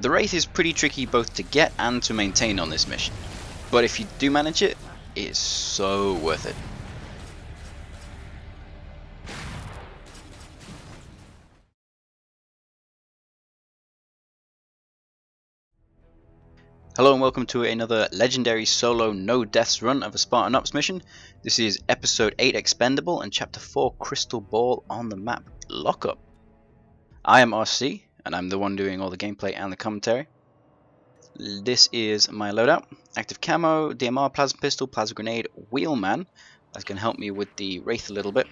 The Wraith is pretty tricky both to get and to maintain on this mission, but if you do manage it, it's so worth it. Hello and welcome to another legendary solo no deaths run of a Spartan Ops mission. This is episode 8 Expendable and chapter 4 Crystal Ball on the map Lockup. I am RC and I'm the one doing all the gameplay and the commentary. This is my loadout: active camo, DMR, plasma pistol, plasma grenade, wheelman. That's going to help me with the Wraith a little bit.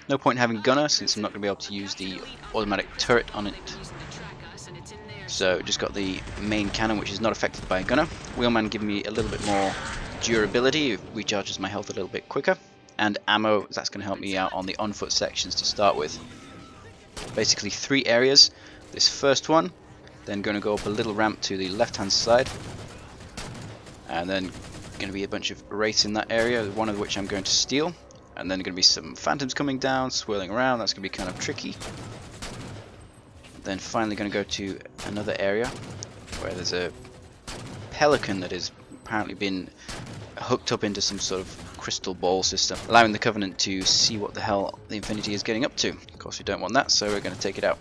No point in having gunner since I'm not going to be able to use the automatic turret on it. So just got the main cannon, which is not affected by a gunner. Wheelman giving me a little bit more durability, it recharges my health a little bit quicker. And ammo, that's going to help me out on the on-foot sections to start with. Basically 3 areas. This first one, then going to go up a little ramp to the left-hand side. And then going to be a bunch of wraiths in that area, one of which I'm going to steal. And then going to be some phantoms coming down, swirling around, that's going to be kind of tricky. Then finally going to go to another area where there's a Pelican that has apparently been hooked up into some sort of crystal ball system, allowing the Covenant to see what the hell the Infinity is getting up to. Of course we don't want that, so we're going to take it out.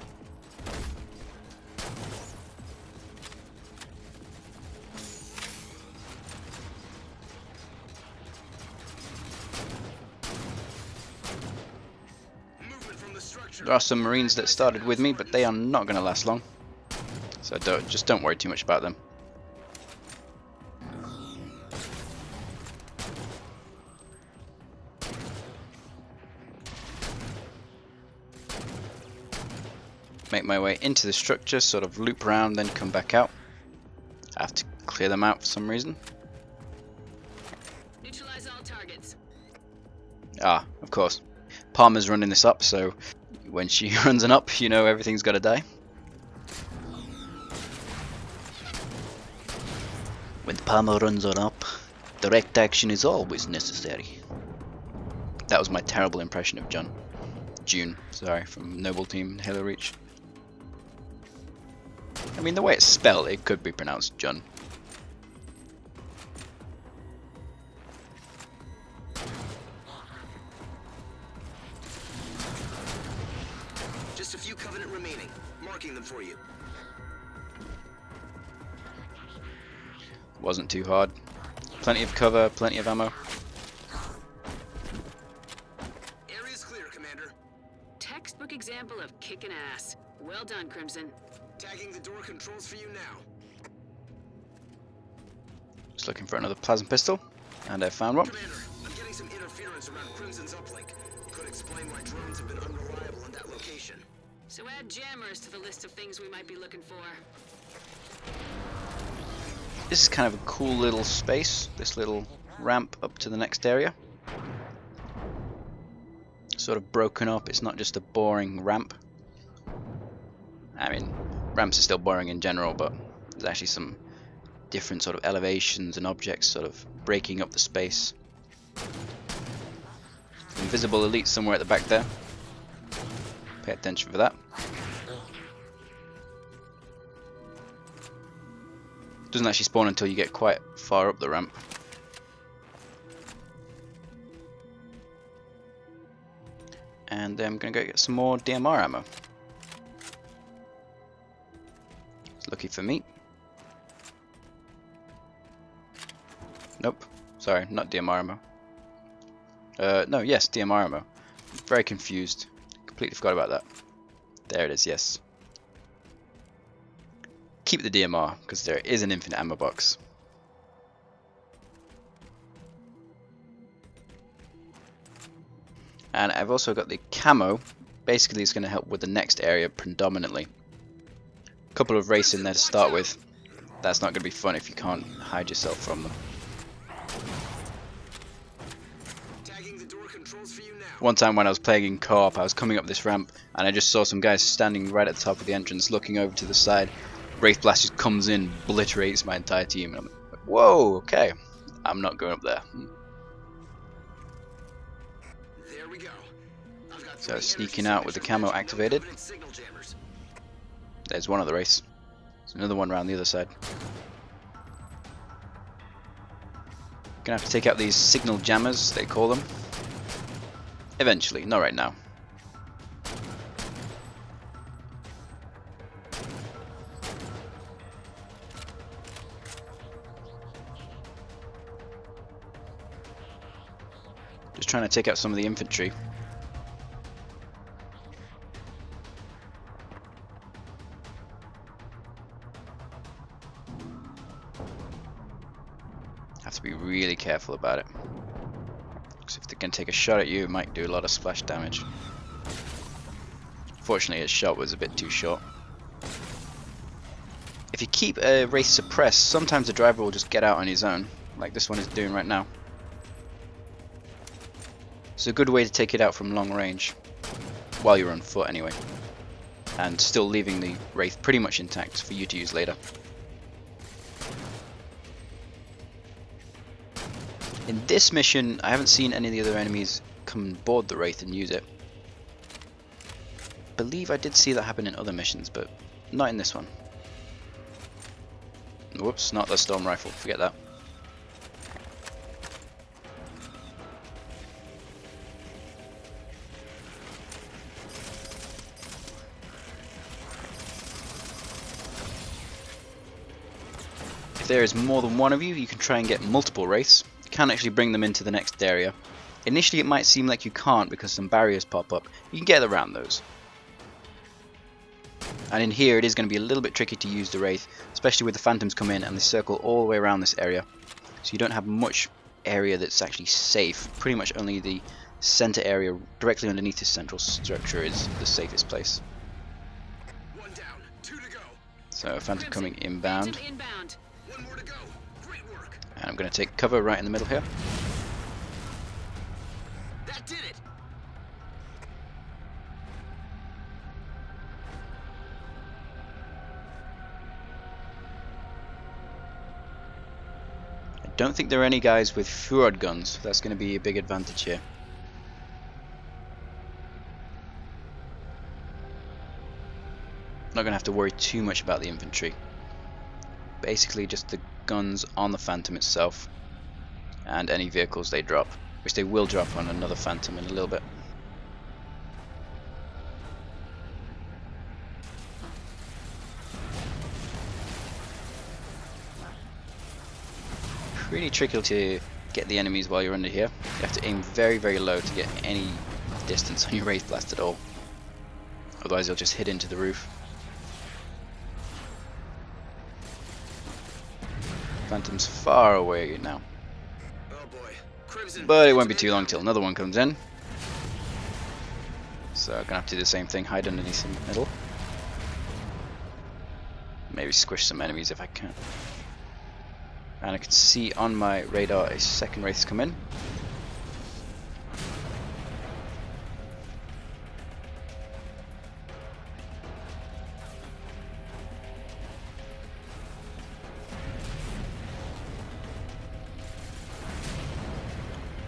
There are some Marines that started with me, but they are not going to last long, so just don't worry too much about them. Make my way into the structure, sort of loop around, then come back out. I have to clear them out for some reason. Neutralize all targets. Ah, of course. Palmer's running this up, so when she runs an up, you know everything's got to die. When Palmer runs on up, direct action is always necessary. That was my terrible impression of June, sorry, from Noble Team Halo Reach. I mean, the way it's spelled, it could be pronounced Jun. Just a few Covenant remaining. Marking them for you. Wasn't too hard. Plenty of cover, plenty of ammo. Area's clear, Commander. Textbook example of kicking ass. Well done, Crimson. Tagging the door controls for you now. Just looking for another plasma pistol, and I found one. Commander, I'm getting some interference around Crimson's uplink. Could explain why drones have been unreliable in that location. So add jammers to the list of things we might be looking for. This is kind of a cool little space, this little ramp up to the next area. Sort of broken up, it's not just a boring ramp. I mean, ramps are still boring in general, but there's actually some different sort of elevations and objects sort of breaking up the space. Invisible elite somewhere at the back there. Pay attention for that. Doesn't actually spawn until you get quite far up the ramp. And then I'm going to go get some more DMR ammo. Lucky for me. Nope. Sorry, not DMR ammo. No, yes, DMR ammo. Very confused. Completely forgot about that. There it is, yes. Keep the DMR, because there is an infinite ammo box. And I've also got the camo. Basically it's going to help with the next area predominantly. A couple of wraiths in there to start with. That's not going to be fun if you can't hide yourself from them. Tagging the door controls for you now. One time when I was playing in co-op, I was coming up this ramp and I just saw some guys standing right at the top of the entrance looking over to the side. Wraith Blast just comes in, obliterates my entire team, and I'm like, whoa, okay, I'm not going up there. There we go. I've got So sneaking out with the camo activated. There's one of the wraiths. There's another one around the other side. Gonna have to take out these signal jammers, they call them. Eventually, not right now. Just trying to take out some of the infantry. Have to be really careful about it. Because if they can take a shot at you, it might do a lot of splash damage. Fortunately, his shot was a bit too short. If you keep a Wraith suppressed, sometimes the driver will just get out on his own, like this one is doing right now. It's a good way to take it out from long range, while you're on foot anyway, and still leaving the Wraith pretty much intact for you to use later. In this mission, I haven't seen any of the other enemies come aboard the Wraith and use it. I believe I did see that happen in other missions, but not in this one. Whoops, not the storm rifle, forget that. If there is more than one of you, you can try and get multiple Wraiths. You can actually bring them into the next area. Initially it might seem like you can't because some barriers pop up. You can get around those. And in here it is going to be a little bit tricky to use the Wraith, especially with the Phantoms come in and they circle all the way around this area. So you don't have much area that's actually safe. Pretty much only the center area directly underneath this central structure is the safest place. One down, 2 to go. So Phantom coming inbound. Phantom inbound. 1 more to go. Great work. And I'm going to take cover right in the middle here. That did it. I don't think there are any guys with Fjord guns. That's going to be a big advantage here. Not going to have to worry too much about the infantry. Basically just the guns on the Phantom itself and any vehicles they drop, which they will drop on another Phantom in a little bit. Pretty tricky to get the enemies while you're under here. You have to aim very, very low to get any distance on your Wraith Blast at all. Otherwise you'll just hit into the roof. Phantom's far away now. Oh boy. Crimson. But it won't be too long till another one comes in. So I'm gonna have to do the same thing, hide underneath in the middle. Maybe squish some enemies if I can. And I can see on my radar a second Wraith's come in.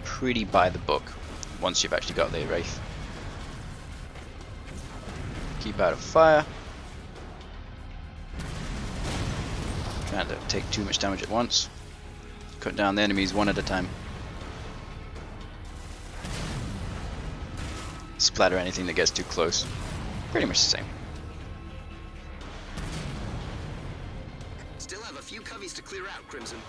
Pretty by the book once you've actually got the Wraith. Keep out of fire. Trying to take too much damage at once. Cut down the enemies one at a time. Splatter anything that gets too close. Pretty much the same. Still have a few coveys to clear out, Crimson.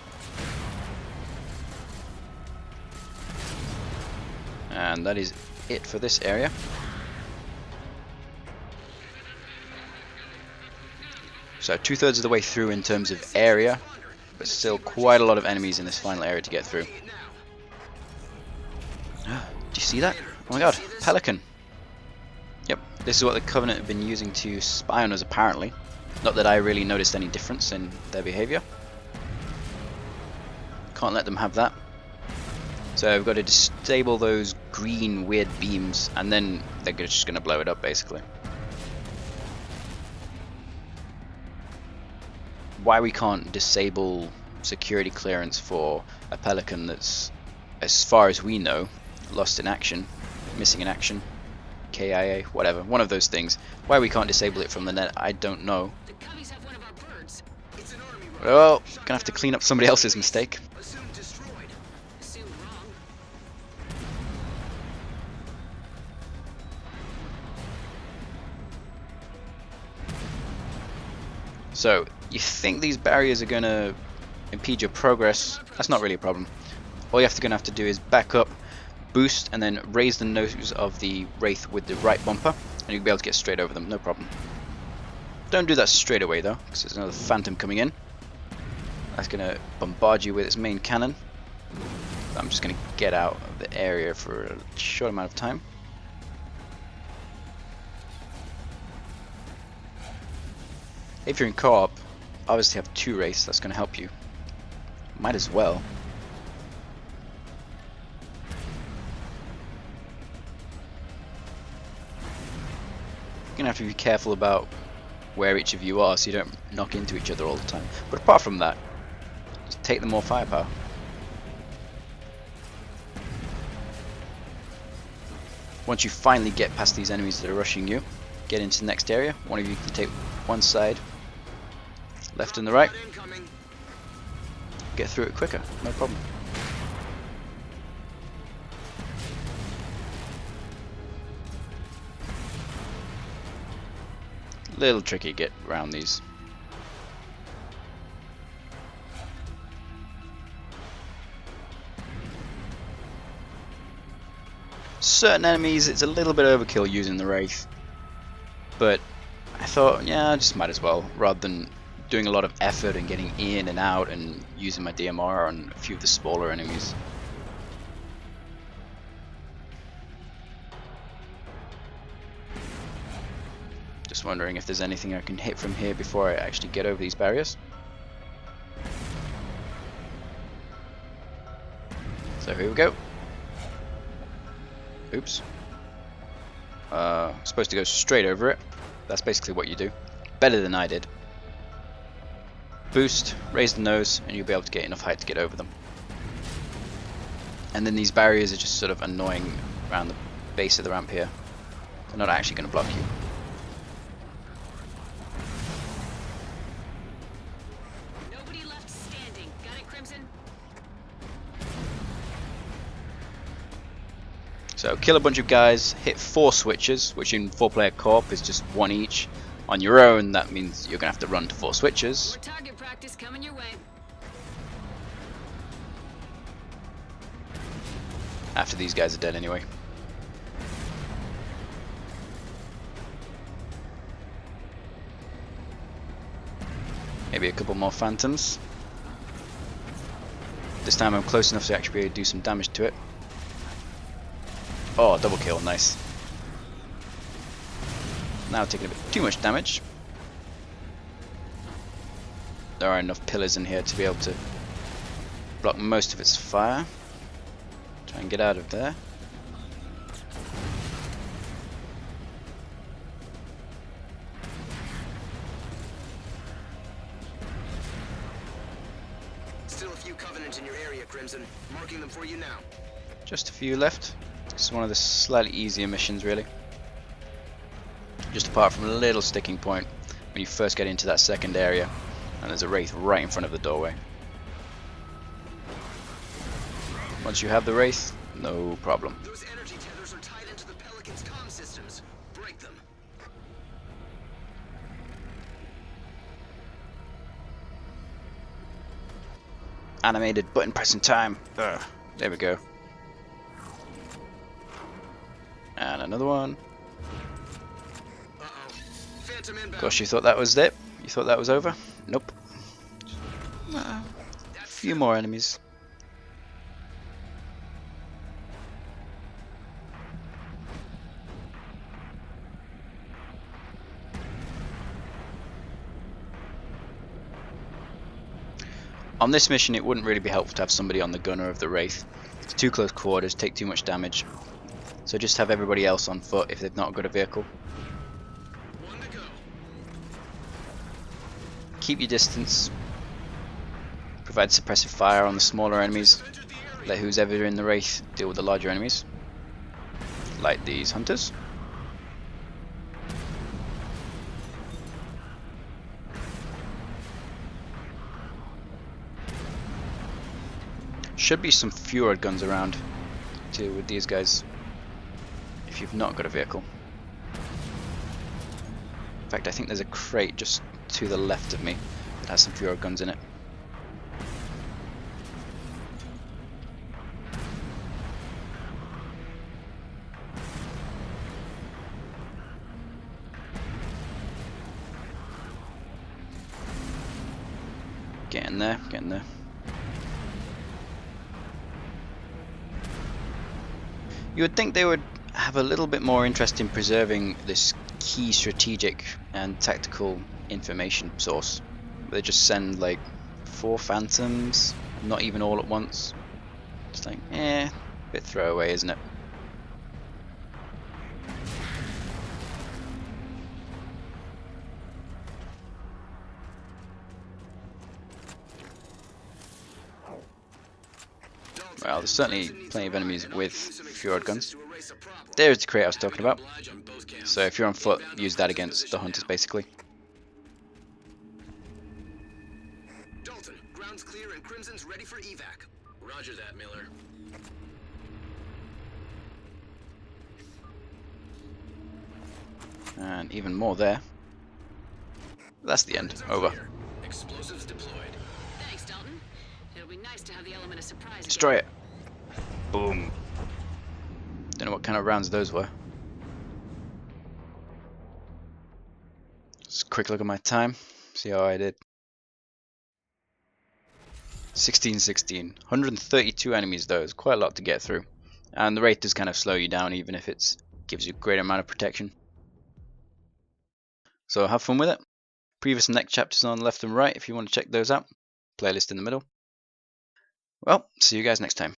And that is it for this area. So 2/3 of the way through in terms of area, but still quite a lot of enemies in this final area to get through. Do you see that? Oh my god, Pelican! Yep, this is what the Covenant have been using to spy on us apparently. Not that I really noticed any difference in their behaviour. Can't let them have that. So I've got to disable those green weird beams and then they're just going to blow it up basically. Why we can't disable security clearance for a Pelican that's, as far as we know, lost in action, missing in action, KIA, whatever, one of those things. Why we can't disable it from the net, I don't know. The coveys have one of our birds. Well, gonna have to clean up somebody else's mistake. Assumed destroyed. Assume wrong. So, you think these barriers are gonna impede your progress? That's not really a problem. All you gonna have to do is back up, boost, and then raise the nose of the Wraith with the right bumper, and you'll be able to get straight over them, no problem. Don't do that straight away though, because there's another Phantom coming in. That's gonna bombard you with its main cannon. I'm just gonna get out of the area for a short amount of time. If you're in co-op, obviously have 2 Wraiths, that's gonna help you. Might as well. You're gonna have to be careful about where each of you are so you don't knock into each other all the time. But apart from that, just take the more firepower. Once you finally get past these enemies that are rushing you, get into the next area. One of you can take one side, left and the right. Incoming. Get through it quicker, no problem. Little tricky to get around these. Certain enemies, it's a little bit overkill using the Wraith, but I thought, yeah, I just might as well, rather than doing a lot of effort and getting in and out and using my DMR on a few of the smaller enemies. Just wondering if there's anything I can hit from here before I actually get over these barriers. So here we go. Oops. Supposed to go straight over it. That's basically what you do. Better than I did. Boost, raise the nose, and you'll be able to get enough height to get over them. And then these barriers are just sort of annoying around the base of the ramp here. They're not actually going to block you. Nobody left standing. Got it, Crimson? So kill a bunch of guys, hit 4 switches, which in 4-player co-op is just 1 each. On your own, that means you're going to have to run to 4 switches. More target practice coming your way. After these guys are dead anyway. Maybe a couple more Phantoms. This time I'm close enough to actually be able to do some damage to it. Oh, double kill, nice. Now taking a bit too much damage. There are enough pillars in here to be able to block most of its fire. Try and get out of there. Still a few Covenant in your area, Crimson. Marking them for you now. Just a few left. This is one of the slightly easier missions, really. Just apart from a little sticking point when you first get into that second area, and there's a Wraith right in front of the doorway. Once you have the Wraith, no problem. Those energy tethers are tied into the Pelican's comm systems. Break them. Animated button pressing time. Ugh, there we go. And another one. Phantom inbound. Gosh, you thought that was it? You thought that was over? Nope. A few more enemies. On this mission, it wouldn't really be helpful to have somebody on the gunner of the Wraith. It's too close quarters, take too much damage. So just have everybody else on foot if they've not got a vehicle. One to go. Keep your distance. Provide suppressive fire on the smaller enemies. Let who's ever in the Wraith deal with the larger enemies. Like these hunters. Should be some fewer guns around to deal with these guys if you've not got a vehicle. In fact, I think there's a crate just to the left of me that has some fewer guns in it. Getting there, getting there. You would think they would have a little bit more interest in preserving this key strategic and tactical information source. They just send like 4 phantoms, not even all at once. It's like, bit throwaway, isn't it? Well, there's certainly plenty of enemies with fjord guns. There's the crate I was talking about. So if you're on foot, use that against the hunters, basically. Dalton, ground's clear and Crimson's ready for evac. Roger that, Miller. And even more there. That's the end. Over. Explosives deployed. Thanks, Dalton. It'll be nice to have the element of surprise. Destroy it. Boom. Don't know what kind of rounds those were. Just a quick look at my time. See how I did. 16-16. 132 enemies though. It's quite a lot to get through. And the rate does kind of slow you down even if it gives you a great amount of protection. So have fun with it. Previous and next chapters on the left and right if you want to check those out. Playlist in the middle. Well, see you guys next time.